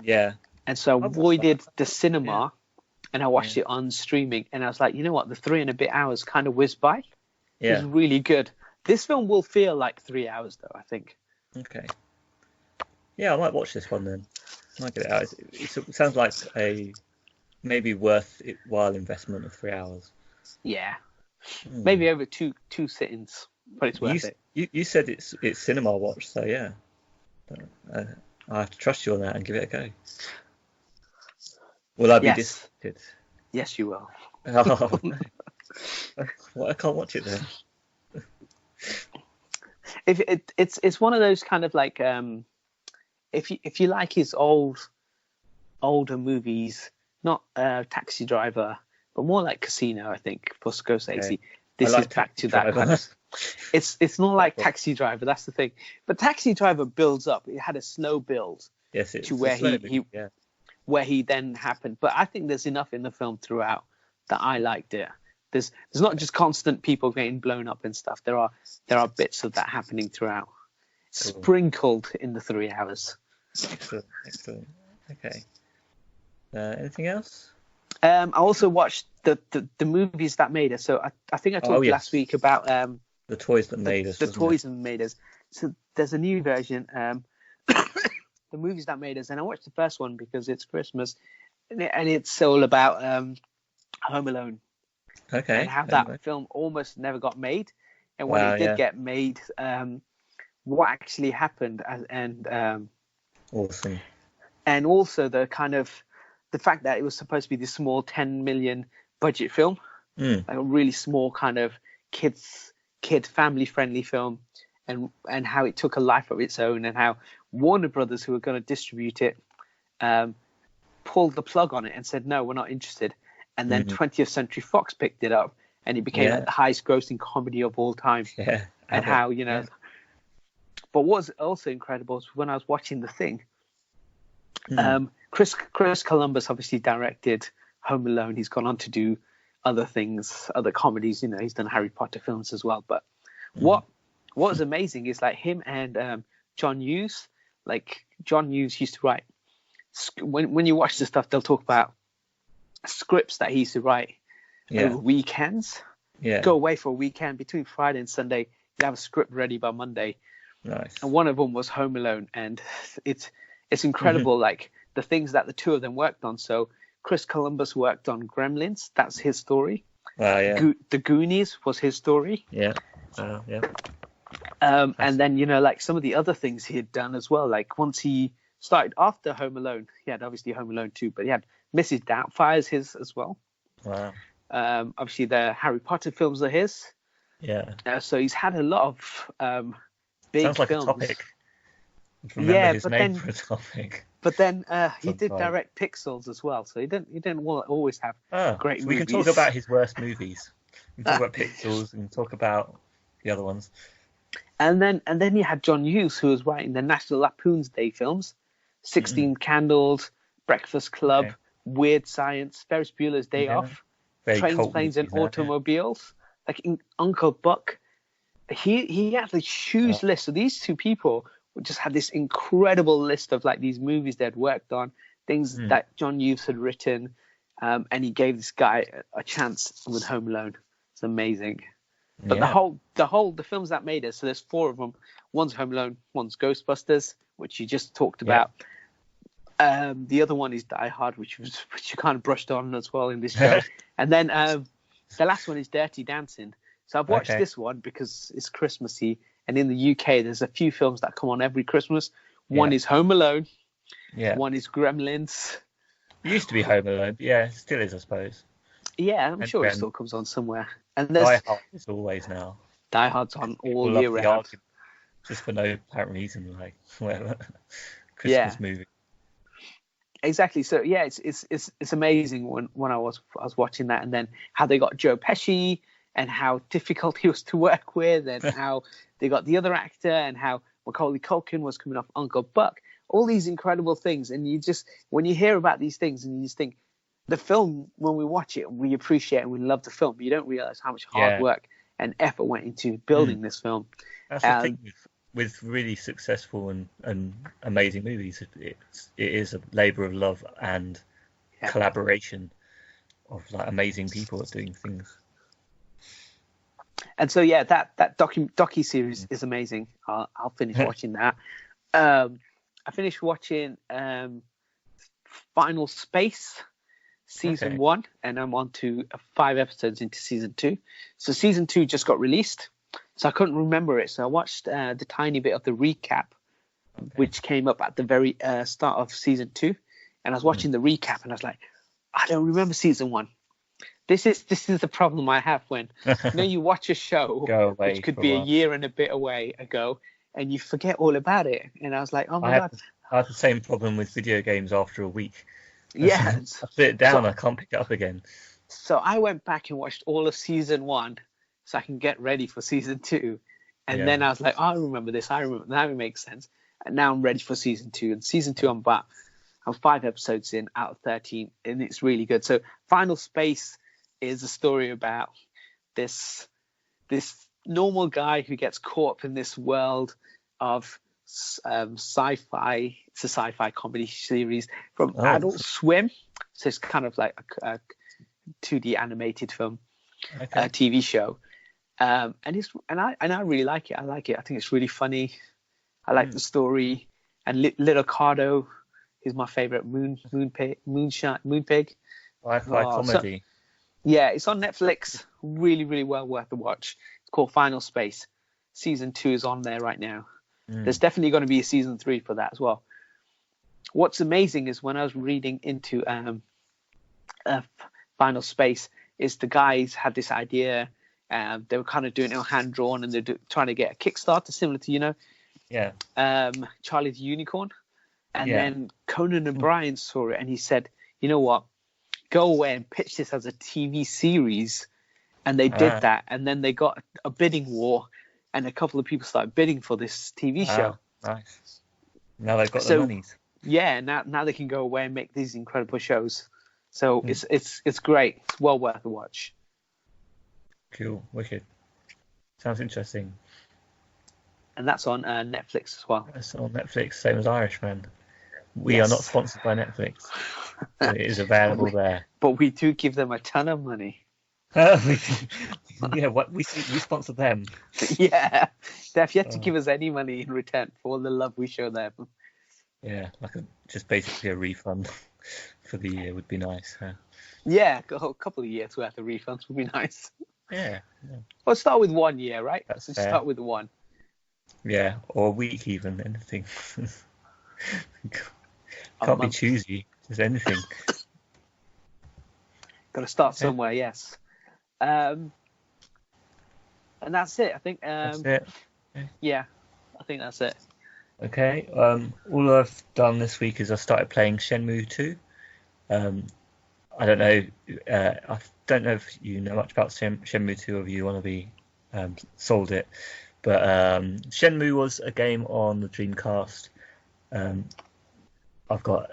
Yeah. And so I avoided the cinema, and I watched it on streaming. And I was like, you know what? The 3 and a bit hours kind of whizzed by. Yeah. It was really good. This film will feel like 3 hours, though, I think. Okay. Yeah, I might watch this one then. I might get it out. It sounds like a maybe worth it while investment of 3 hours. Yeah. Maybe over two sittings, but it's worth it. You said it's cinema watch, so yeah. I have to trust you on that and give it a go. Will I be disappointed? Yes, you will. Oh, no. Well, I can't watch it then. It's one of those kind of like if you like his older movies, not Taxi Driver, but more like Casino, I think, for Scorsese. Okay. This is back to that kind of. It's not like Taxi Driver. That's the thing. But Taxi Driver builds up. It had a slow build. Yes, to where he then happened. But I think there's enough in the film throughout that I liked it. There's not just constant people getting blown up and stuff. There are bits of that happening throughout, sprinkled in the 3 hours. Excellent. Okay. Anything else? I also watched the movies that made us. So I think I talked last week about the toys that made us. The toys that made us. So there's a new version, the movies that made us, and I watched the first one because it's Christmas, and it's all about Home Alone. Okay. And how that film almost never got made, and when it did get made, what actually happened, and awesome. And also the fact that it was supposed to be this small 10 million budget film, like a really small kind of kid family friendly film, and how it took a life of its own, and how Warner Brothers, who were going to distribute it, pulled the plug on it and said, no, we're not interested. And then 20th Century Fox picked it up, and it became like the highest grossing comedy of all time. Yeah. And how, but what was also incredible was when I was watching The Thing, Chris Columbus obviously directed Home Alone. He's gone on to do other things, other comedies. He's done Harry Potter films as well. But what was amazing is like him and John Hughes. Like John Hughes used to write. When you watch the stuff, they'll talk about scripts that he used to write over weekends. Yeah. Go away for a weekend between Friday and Sunday. He'd have a script ready by Monday. Nice. And one of them was Home Alone, and it's incredible, like the things that the two of them worked on. So Chris Columbus worked on Gremlins. That's his story. The Goonies was his story. Yeah. And then like some of the other things he had done as well. Like once he started after Home Alone, he had obviously Home Alone 2, but he had Mrs. Doubtfire's his as well. Wow. Obviously the Harry Potter films are his. Yeah. So he's had a lot of big Sounds like films. A topic. Remember his name for a topic. But then he did direct Pixels as well, so he didn't always have great movies. We can talk about his worst movies. We can talk about Pixels and talk about the other ones. And then you had John Hughes, who was writing the National Lampoon's Day films, 16 Candles, Breakfast Club, weird science, Ferris Bueller's Day Off, Very Trains, cult Planes, and movies, Automobiles. Like Uncle Buck, he had this huge list. So these two people just had this incredible list of like these movies they'd worked on, things that John Hughes had written, and he gave this guy a chance with Home Alone. It's amazing. But the films that made it, so there's 4 of them. One's Home Alone, one's Ghostbusters, which you just talked about. The other one is Die Hard, which you kind of brushed on as well in this show. And then the last one is Dirty Dancing. So I've watched this one because it's Christmassy, and in the UK there's a few films that come on every Christmas. One is Home Alone. One is Gremlins. It used to be Home Alone. Yeah, it still is, I suppose. Yeah, I'm sure it still comes on somewhere. And there's Die Hard is always now. Die Hard's on all year round. Just for no apparent reason, like whatever. Christmas movie. Exactly. So yeah, it's amazing when I was watching that, and then how they got Joe Pesci and how difficult he was to work with, and how they got the other actor, and how Macaulay Culkin was coming off Uncle Buck. All these incredible things, and you just, when you hear about these things, and you just think, the film, when we watch it, we appreciate and we love the film, but you don't realize how much hard work and effort went into building this film. That's the thing with really successful and amazing movies. It is a labour of love and collaboration of like amazing people doing things. And so that docu series is amazing. I'll finish watching that. I finished watching Final Space season 1, and I'm on to 5 episodes into season 2. So season 2 just got released, so I couldn't remember it. So I watched the tiny bit of the recap, which came up at the very start of season 2, and I was watching the recap, and I was like, I don't remember season 1. This is the problem I have when you watch a show which could be a year and a bit ago, and you forget all about it. And I was like, oh my God. I have the same problem with video games after a week. Yeah. I put it down, I can't pick it up again. So I went back and watched all of season 1 so I can get ready for season 2. And then I was like, oh, I remember this. I remember that. It makes sense. And now I'm ready for season 2. And season 2, I'm 5 episodes in out of 13, and it's really good. So Final Space is a story about this normal guy who gets caught up in this world of sci-fi. It's a sci-fi comedy series from Adult Swim, so it's kind of like a 2D animated film, TV show, and I really like it. I like it. I think it's really funny. I like the story, and Little Cardo is my favorite moon pig. Sci-fi comedy. It's on Netflix. Really, really well worth a watch. It's called Final Space. Season 2 is on there right now. There's definitely going to be a season 3 for that as well. What's amazing is when I was reading into Final Space, is the guys had this idea. They were kind of doing it hand drawn, and they're trying to get a Kickstarter similar to Charlie the Unicorn. And then Conan O'Brien saw it, and he said, you know what, go away and pitch this as a TV series. And they did that, and then they got a bidding war, and a couple of people started bidding for this TV show. Nice. Now they've got the monies. Yeah, now they can go away and make these incredible shows. So it's great. It's well worth a watch. Cool, wicked. Sounds interesting. And that's on Netflix as well. It's on Netflix, same as Irishman. We are not sponsored by Netflix. But it is available there. But we do give them a ton of money. We sponsor them. Yeah, they've yet to give us any money in return for all the love we show them. Yeah, just basically a refund for the year would be nice. Yeah, a couple of years worth of refunds would be nice. Yeah. Well, start with 1 year, right? That's so fair. Start with 1. Yeah, or a week even, anything. Can't be choosy, just anything. Got to start somewhere, yes. And that's it, I think. That's it. Yeah, I think that's it. Okay. All I've done this week is I started playing Shenmue 2. I don't know. I don't know if you know much about Shenmue 2, or if you want to be sold it. But Shenmue was a game on the Dreamcast. I've got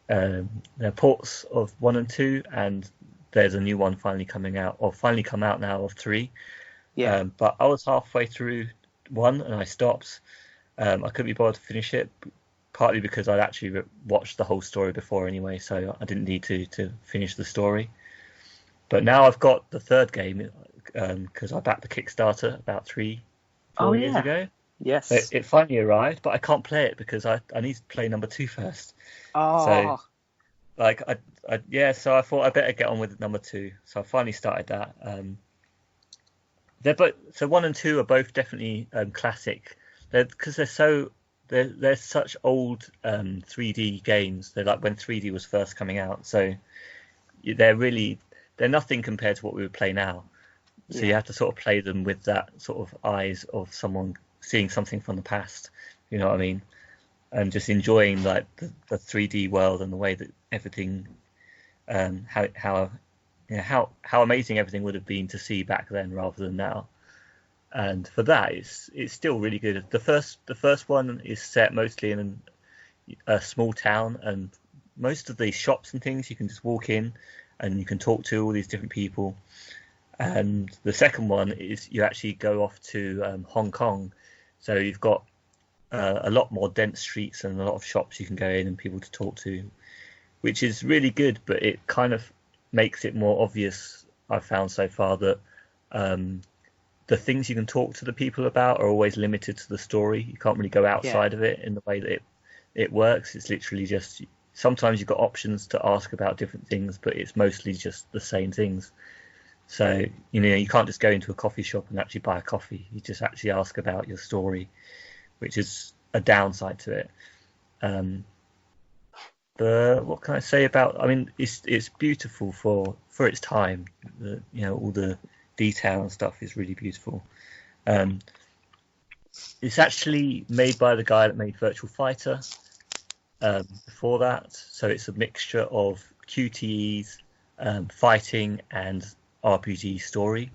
they're ports of 1 and 2, and there's a new one finally coming out, or finally come out now, of 3. Yeah. But I was halfway through 1 and I stopped. I couldn't be bothered to finish it, partly because I'd actually watched the whole story before anyway, so I didn't need to finish the story. But now I've got the third game, because I backed the Kickstarter about 3-4 years ago. Yes. So it finally arrived, but I can't play it because I need to play number 2 first. Oh. So, like, so I thought I better get on with number 2. So I finally started that. So 1 and 2 are both definitely classic. Because they're such old 3D games. They're like when 3D was first coming out. So they're nothing compared to what we would play now. So you have to sort of play them with that sort of eyes of someone seeing something from the past. You know what I mean? And just enjoying like the 3D world and the way that everything, how amazing everything would have been to see back then rather than now. And for that, it's still really good. The first one is set mostly in a small town, and most of the shops and things you can just walk in and you can talk to all these different people. And the second one is you actually go off to Hong Kong, so you've got a lot more dense streets and a lot of shops you can go in and people to talk to, which is really good. But it kind of makes it more obvious, I've found so far, that the things you can talk to the people about are always limited to the story. You can't really go outside of it in the way that it works. It's literally just, sometimes you've got options to ask about different things, but it's mostly just the same things. So, you can't just go into a coffee shop and actually buy a coffee. You just actually ask about your story, which is a downside to it. But what can I say about? I mean, it's beautiful for its time. All the detail and stuff is really beautiful. It's actually made by the guy that made Virtual Fighter before that, so it's a mixture of QTEs, fighting, and RPG story.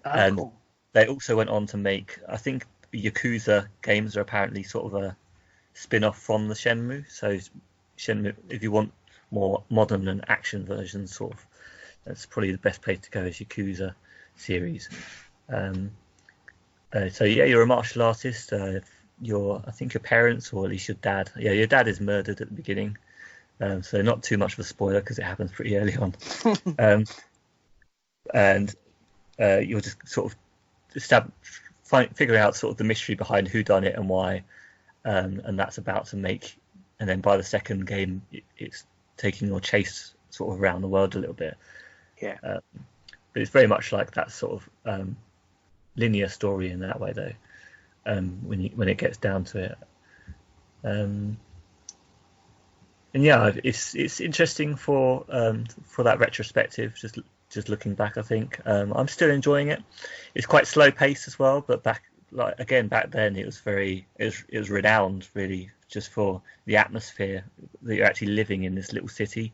And cool. They also went on to make, I think, Yakuza games are apparently sort of a spin-off from the Shenmue. So Shenmue, if you want more modern and action versions, sort of, that's probably the best place to go, is Yakuza series. So you're a martial artist. I think your parents, or at least your dad. Yeah, your dad is murdered at the beginning. So not too much of a spoiler because it happens pretty early on. And you're just sort of figuring out sort of the mystery behind who done it and why, and that's about to make. And then by the second game, it's taking your chase sort of around the world a little bit. Yeah. But it's very much like that sort of linear story in that way, though. When it gets down to it, and yeah, it's interesting for that retrospective. Just looking back, I think I'm still enjoying it. It's quite slow paced as well, but back then it was renowned really just for the atmosphere that you're actually living in this little city.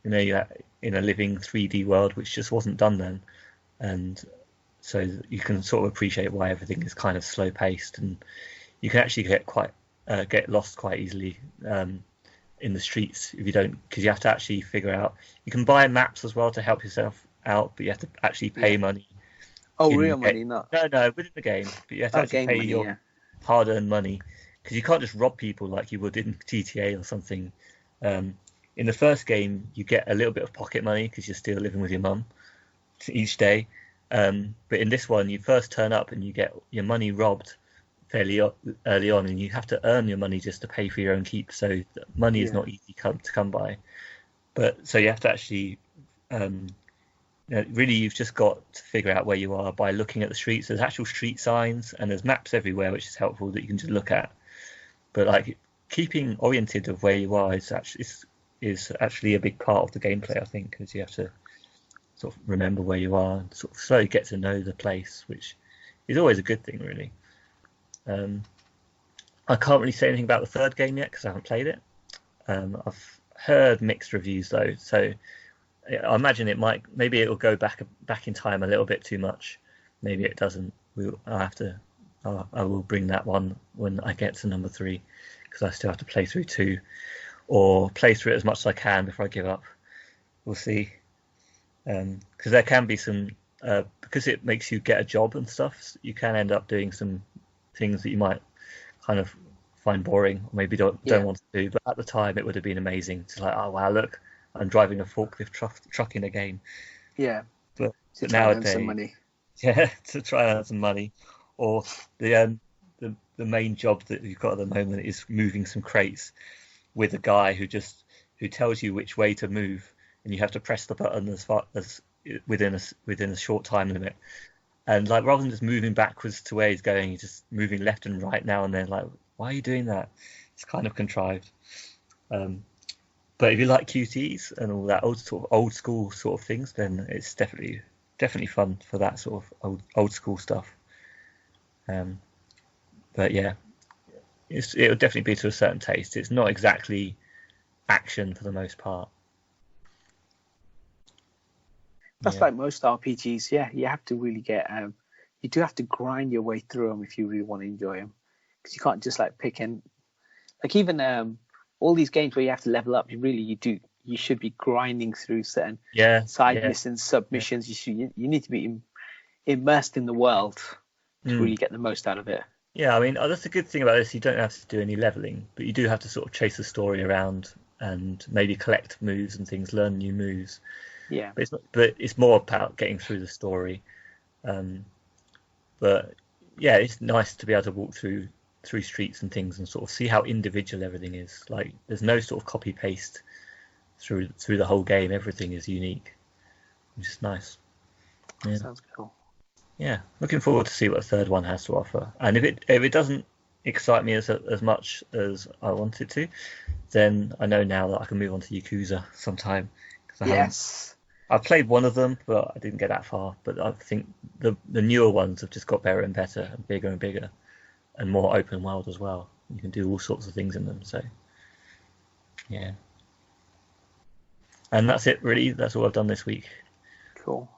You're in a living 3D world, which just wasn't done then, and so you can sort of appreciate why everything is kind of slow paced, and you can actually get lost quite easily in the streets if you don't, because you have to actually figure out. You can buy maps as well to help yourself out, but you have to actually pay money. Oh, real money, not no, within the game, but you have to actually pay your hard-earned money, because you can't just rob people like you would in GTA or something. In the first game, you get a little bit of pocket money because you're still living with your mum each day. But in this one, you first turn up and you get your money robbed fairly early on, and you have to earn your money just to pay for your own keep. So money is not easy to come by. But so you have to actually, really, you've just got to figure out where you are by looking at the streets. There's actual street signs and there's maps everywhere, which is helpful that you can just look at. But like keeping oriented of where you are is actually a big part of the gameplay, I think, because you have to sort of remember where you are and sort of slowly get to know the place, which is always a good thing, really. I can't really say anything about the third game yet because I haven't played it. I've heard mixed reviews though, so I imagine maybe it'll go back in time a little bit too much. Maybe it doesn't. I will bring that one when I get to number 3, because I still have to play through 2. or play through it as much as I can before I give up. We'll see. Because there can be some, because it makes you get a job and stuff, you can end up doing some things that you might kind of find boring, or maybe don't want to do. But at the time, it would have been amazing. It's like, oh wow, look, I'm driving a forklift truck in a game. Yeah. But nowadays, some money. Yeah, to try and earn some money, or the main job that you've got at the moment is moving some crates with a guy who tells you which way to move, and you have to press the button as far as within a short time limit. And like, rather than just moving backwards to where he's going, you're just moving left and right now and then. Like, why are you doing that? It's kind of contrived. But if you like QTs and all that old school sort of things, then it's definitely fun for that sort of old school stuff. But yeah, it'll definitely be to a certain taste. It's not exactly action for the most part. That's like most RPGs. Yeah, you have to really you do have to grind your way through them if you really want to enjoy them, because you can't just like pick and like even all these games where you have to level up. You should be grinding through certain side missions, submissions. You need to be immersed in the world to really get the most out of it. Yeah, I mean, that's a good thing about this. You don't have to do any leveling, but you do have to sort of chase the story around and maybe collect moves and things, learn new moves. Yeah, but it's more about getting through the story. But yeah, it's nice to be able to walk through streets and things and sort of see how individual everything is. Like, there's no sort of copy paste through the whole game. Everything is unique, which is nice. Yeah. Sounds cool. Yeah, looking forward to see what the third one has to offer. And if it doesn't excite me as much as I want it to, then I know now that I can move on to Yakuza sometime. Yes. I've played one of them, but I didn't get that far. But I think the newer ones have just got better and better and bigger and more open world as well. You can do all sorts of things in them. So, yeah. And that's it, really. That's all I've done this week. Cool.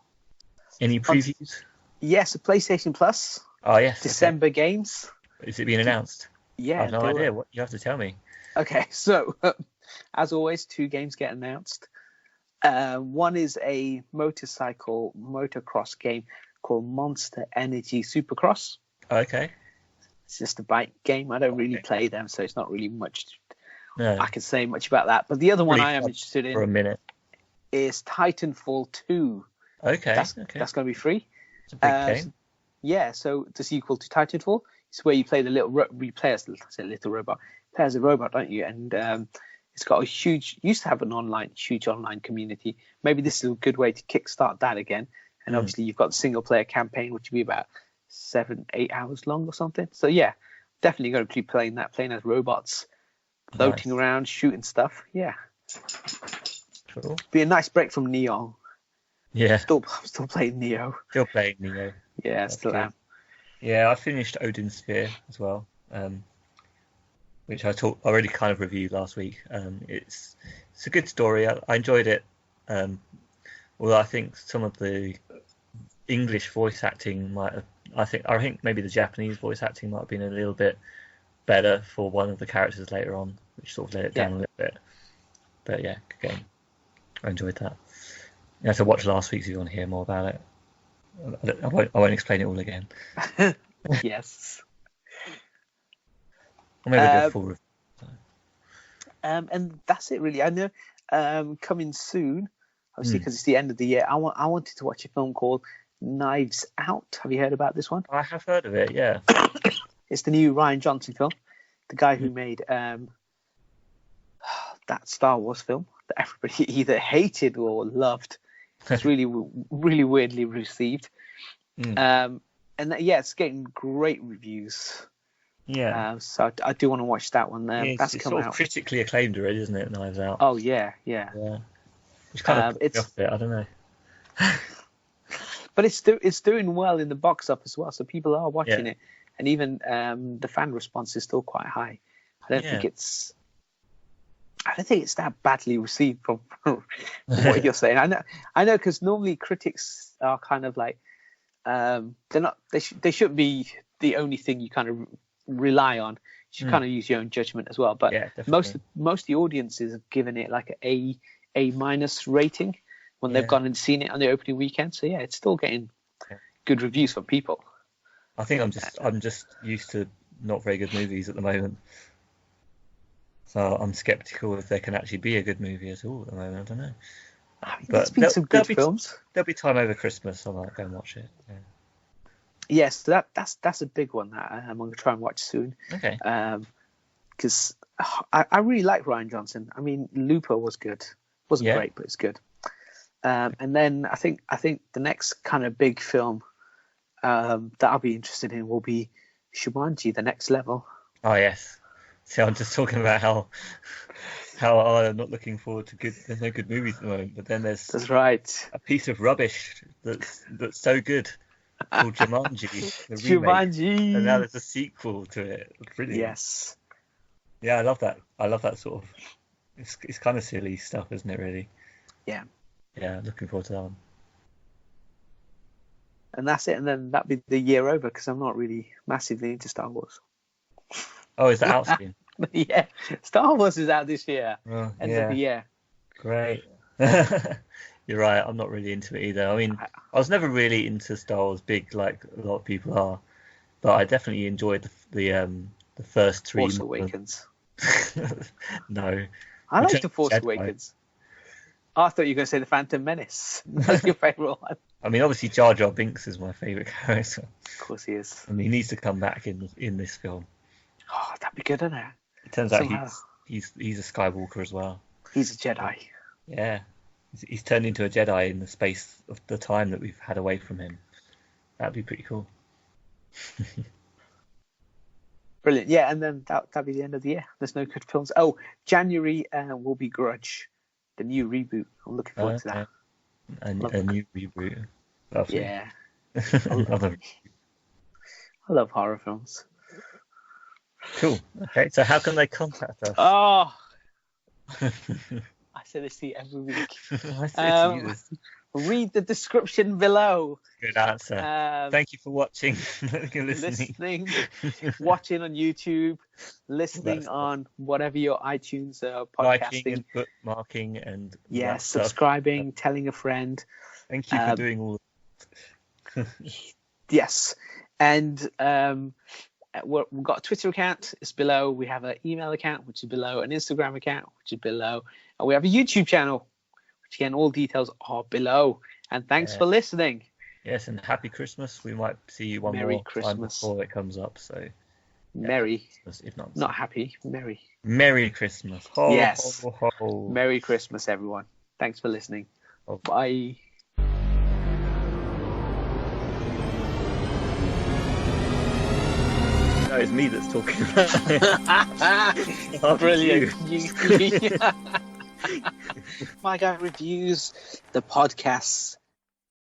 Any previews? Yes, a PlayStation Plus. Oh, yes. December games. Is it being announced? Yeah. I have no idea. What you have to tell me. Okay, so as always, 2 games get announced. One is a motocross game called Monster Energy Supercross. Okay. It's just a bike game. I don't really play them, so it's not really much I can say much about that. But the other one I am interested in for a minute is Titanfall 2. Okay. That's going to be free. It's a big game. Yeah, so the sequel to Titanfall. It's where you play the you play as a robot, don't you? And it's got used to have an huge online community. Maybe this is a good way to kickstart that again. And obviously you've got the single player campaign, which will be about 7-8 hours long or something. So yeah, definitely going to be playing as robots, floating around, shooting stuff. Yeah. Cool. Be a nice break from Neo. Yeah. Still playing Neo. Still playing Neo. Yeah, still am. Yeah, I finished Odin's Sphere as well, which I already kind of reviewed last week. It's a good story. I enjoyed it. Although I think some of the English voice acting I think maybe the Japanese voice acting might have been a little bit better for one of the characters later on, which sort of let it down a little bit. But yeah, good game. I enjoyed that. You have to watch last week's if you want to hear more about it. I won't explain it all again. Yes. Or maybe do a full review. And that's it really. I know coming soon, obviously because it's the end of the year, I wanted to watch a film called Knives Out. Have you heard about this one? I have heard of it, yeah. It's the new Rian Johnson film. The guy who made that Star Wars film that everybody either hated or loved. It's really, really weirdly received. And it's getting great reviews. Yeah. So I do want to watch that one there. That's it's coming sort of out. critically acclaimed already, isn't it? Knives Out. Oh yeah. Which kind of put me off a bit. I don't know. But it's doing well in the box up as well, so people are watching it, and even the fan response is still quite high. I don't think it's that badly received from what you're saying. I know, because normally critics are kind of like they shouldn't be the only thing you kind of rely on. You should kind of use your own judgment as well. But most of the audiences have given it like an A- rating when they've gone and seen it on the opening weekend. So it's still getting good reviews from people. I think I'm just used to not very good movies at the moment. So I'm skeptical if there can actually be a good movie at all at the moment. I don't know. There's been some good films. There'll be time over Christmas. I might go and watch it. Yeah. Yes, that's a big one that I'm going to try and watch soon. Okay. Because I really like Rian Johnson. I mean, Looper was good. Wasn't great, but it's good. And then I think the next kind of big film that I'll be interested in will be Jumanji: The Next Level. Oh yes. So I'm just talking about how I'm not looking forward to good. There's no good movies at the moment, but then there's a piece of rubbish that's so good called Jumanji, the Jumanji, and now there's a sequel to it. Brilliant. Yes. Yeah, I love that. I love that sort of. It's kind of silly stuff, isn't it? Really. Yeah. Yeah, looking forward to that one. And that's it, and then that'll be the year over because I'm not really massively into Star Wars. Oh, is that out soon? Yeah, Star Wars is out this year. End of the year. Great. You're right. I'm not really into it either. I mean, I was never really into Star Wars big like a lot of people are, but I definitely enjoyed the first three. Force Awakens. No. I like the Force Awakens. I thought you were going to say the Phantom Menace. That's your favourite one. I mean, obviously Jar Jar Binks is my favourite character. Of course he is. And he needs to come back in this film. Oh, that'd be good, wouldn't it? It turns out he's a Skywalker as well. He's a Jedi. Yeah. He's turned into a Jedi in the space of the time that we've had away from him. That'd be pretty cool. Brilliant. Yeah, and then that'll be the end of the year. There's no good films. Oh, January will be Grudge, the new reboot. I'm looking forward to that. A new reboot. Lovely. Yeah. I love horror films. Cool. Okay, so how can they contact us? Oh, I say this to you every week. I say to you this. Read the description below. Good answer. Thank you for watching. listening. Watching on YouTube, listening on whatever your iTunes podcasting. Liking and bookmarking and subscribing, telling a friend. Thank you for doing all that. Yes. And we've got a Twitter account, it's below. We have an email account, which is below. An Instagram account, which is below. And we have a YouTube channel, which again, all details are below. And thanks for listening. Yes, and happy Christmas. We might see you one more time before it comes up. So merry, if not happy, merry. Merry Christmas. Yes. Ho, ho. Merry Christmas, everyone. Thanks for listening. Bye. No, it's me that's talking. Brilliant. My Guy Reviews, the podcast